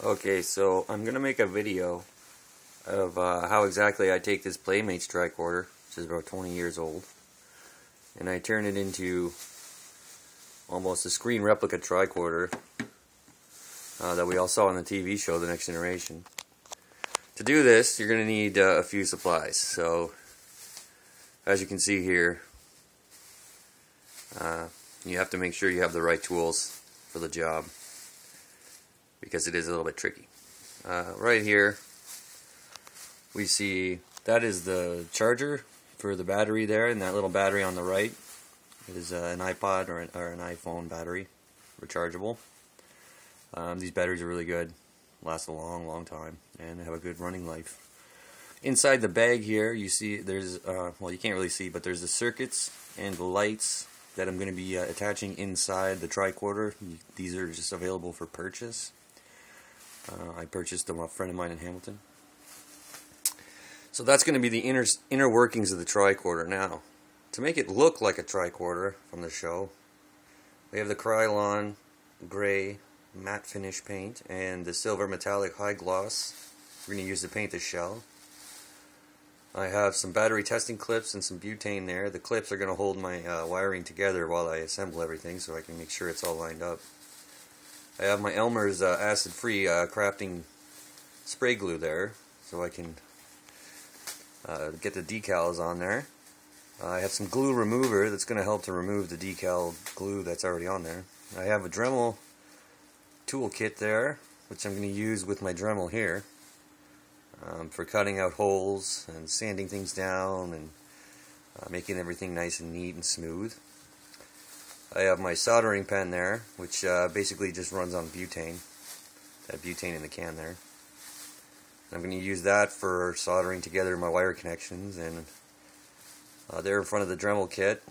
Okay, so I'm going to make a video of how exactly I take this Playmates Tricorder, which is about 20 years old, and I turn it into almost a screen replica tricorder that we all saw on the TV show, The Next Generation. To do this, you're going to need a few supplies. So, as you can see here, you have to make sure you have the right tools for the job, because it is a little bit tricky. Right here we see that is the charger for the battery there, and that little battery on the right is an iPod or an iPhone battery, rechargeable. These batteries are really good, last a long time, and they have a good running life. Inside the bag here you see there's, well, you can't really see, but there's the circuits and the lights that I'm going to be attaching inside the tricorder. These are just available for purchase. I purchased them off a friend of mine in Hamilton. So that's going to be the inner workings of the tricorder. Now, to make it look like a tricorder from the show, we have the Krylon gray matte finish paint and the silver metallic high gloss. We're going to use to paint the shell. I have some battery testing clips and some butane there. The clips are going to hold my wiring together while I assemble everything, so I can make sure it's all lined up. I have my Elmer's acid-free crafting spray glue there, so I can get the decals on there. I have some glue remover that's going to help to remove the decal glue that's already on there. I have a Dremel tool kit there, which I'm going to use with my Dremel here for cutting out holes and sanding things down and making everything nice and neat and smooth. I have my soldering pen there, which basically just runs on butane, that butane in the can there. I'm going to use that for soldering together my wire connections. And there in front of the Dremel kit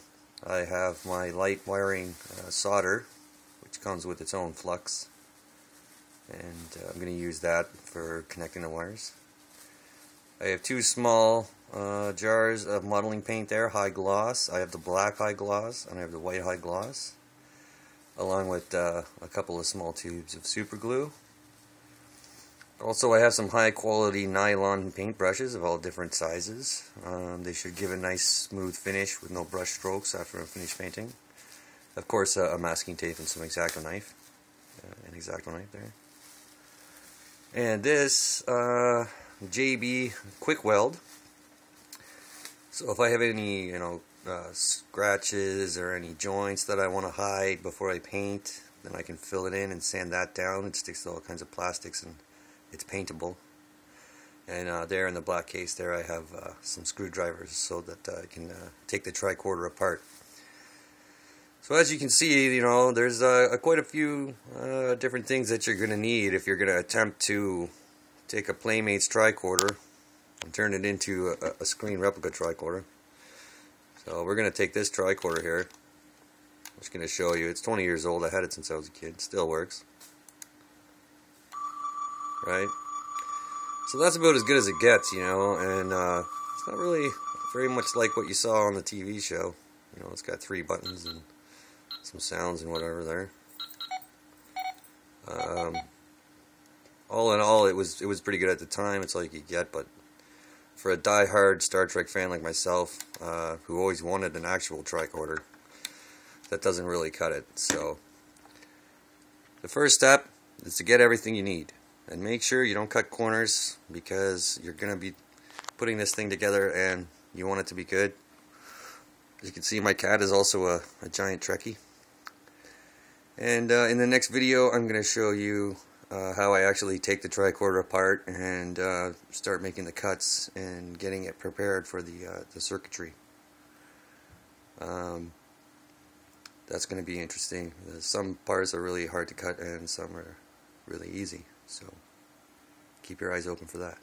I have my light wiring solder, which comes with its own flux, and I'm going to use that for connecting the wires. I have two small jars of modeling paint there, high gloss. I have the black high gloss and I have the white high gloss, along with a couple of small tubes of super glue. Also, I have some high quality nylon paint brushes of all different sizes. They should give a nice smooth finish with no brush strokes after I finish painting. Of course, a masking tape and some X-Acto knife, an X-Acto knife there. And this JB quick weld. So if I have any, scratches or any joints that I want to hide before I paint, then I can fill it in and sand that down. It sticks to all kinds of plastics and it's paintable. And there in the black case there I have some screwdrivers so that I can take the tricorder apart. So as you can see, there's quite a few different things that you're going to need if you're going to attempt to take a Playmates tricorder and turn it into a screen replica tricorder. So we're going to take this tricorder here. I'm just going to show you. It's 20 years old. I had it since I was a kid. Still works. Right? So that's about as good as it gets, and it's not really very much like what you saw on the TV show. It's got 3 buttons and some sounds and whatever there. All in all, it was pretty good at the time. It's all you could get, but for a die-hard Star Trek fan like myself, who always wanted an actual tricorder, that doesn't really cut it. So the first step is to get everything you need, and make sure you don't cut corners, because you're going to be putting this thing together and you want it to be good. As you can see, my cat is also a giant Trekkie. And in the next video I'm going to show you how I actually take the tricorder apart and start making the cuts and getting it prepared for the circuitry. That's going to be interesting. Some parts are really hard to cut and some are really easy, so keep your eyes open for that.